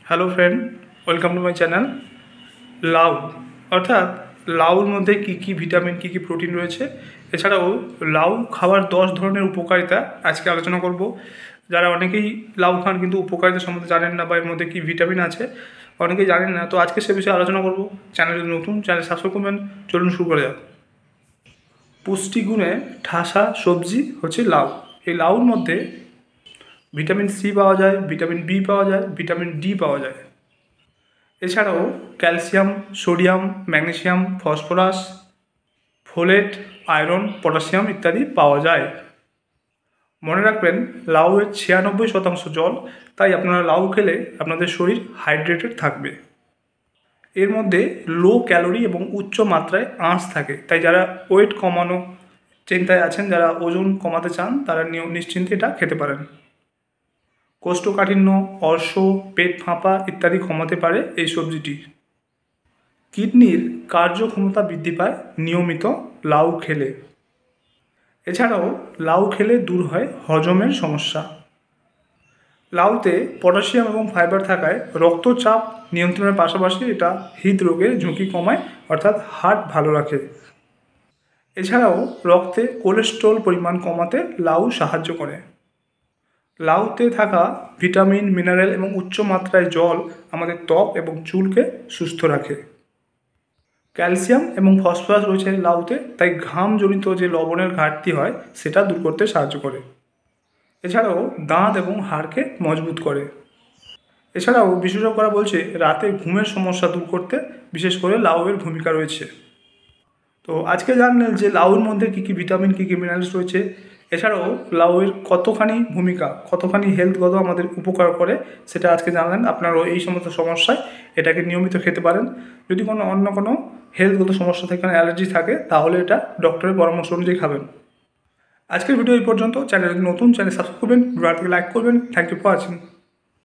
Hello friend, welcome to my channel. লাউ অর্থাৎ লাউর মধ্যে কী কী ভিটামিন, কী কী প্রোটিন রয়েছে, এছাড়াও লাউ খাওয়ার 10 ধরনের উপকারিতা আজকে আলোচনা করব। যারা অনেকেই লাউ খান কিন্তু উপকারিতা সম্বন্ধে জানেন না বা এর মধ্যে কী ভিটামিন আছে অনেকেই জানেন না, তো আজকে সে বিষয়ে আলোচনা করব। চ্যানেল যদি নতুন, চ্যানেল সাবস্ক্রাইব করবেন। চলুন শুরু করা যাক। পুষ্টিগুণে ঠাসা সবজি হচ্ছে লাউ। এই লাউর মধ্যে ভিটামিন সি পাওয়া যায়, ভিটামিন বি পাওয়া যায়, ভিটামিন ডি পাওয়া যায়। এছাড়াও calcium, sodium, magnesium, phosphorus, folate, iron, potassium ইত্যাদি পাওয়া যায়। মনে রাখবেন, লাউয়ের 96% জল, তাই আপনারা লাউ খেলে আপনাদের শরীর হাইড্রেটেড থাকবে। এর মধ্যে লো ক্যালোরি এবং উচ্চ মাত্রায় আঁশ থাকে, তাই যারা ওয়েট কমানো চিন্তায় আছেন, যারা ওজন কমাতে চান, তারা নিশ্চিন্তে এটা খেতে পারেন। কোষ্ঠকাঠিন্য, অর্শ, পেট ফাঁপা ইত্যাদি কমাতে পারে এই সবজিটি। কিডনির কার্যক্ষমতা বৃদ্ধি পায় নিয়মিত লাউ খেলে। এছাড়াও লাউ খেলে দূর হয় হজমের সমস্যা। লাউতে পটাশিয়াম এবং ফাইবার থাকায় রক্তচাপ নিয়ন্ত্রণের পাশাপাশি এটা হৃদরোগের ঝুঁকি কমায়, অর্থাৎ হার্ট ভালো রাখে। এছাড়াও রক্তে কোলেস্ট্রল পরিমাণ কমাতে লাউ সাহায্য করে। লাউতে থাকা ভিটামিন, মিনারেল এবং উচ্চ মাত্রায় জল আমাদের ত্বক এবং চুলকে সুস্থ রাখে। ক্যালসিয়াম এবং ফসফরাস রয়েছে লাউতে, তাই ঘামজনিত যে লবণের ঘাটতি হয় সেটা দূর করতে সাহায্য করে। এছাড়াও দাঁত এবং হাড়কে মজবুত করে। এছাড়াও বিশেষজ্ঞরা বলছে রাতে ঘুমের সমস্যা দূর করতে বিশেষ করে লাউয়ের ভূমিকা রয়েছে। তো আজকে জানলেন যে লাউর মধ্যে কী কী ভিটামিন, কী কী মিনারেলস রয়েছে। এছাড়াও লাউয়ের কতখানি ভূমিকা, কতখানি হেলথগত আমাদের উপকার করে, সেটা আজকে জানলেন। আপনারাও এই সমস্ত সমস্যায় এটাকে নিয়মিত খেতে পারেন। যদি অন্য কোনো হেলথগত সমস্যা থাকে, অ্যালার্জি থাকে, তাহলে এটা ডক্টরের পরামর্শ অনুযায়ী খাবেন। আজকের ভিডিও এই পর্যন্ত। চ্যানেল নতুন, চ্যানেল সাবস্ক্রাইব করবেন, ভিডিওটিকে লাইক করবেন। Thank you for watching.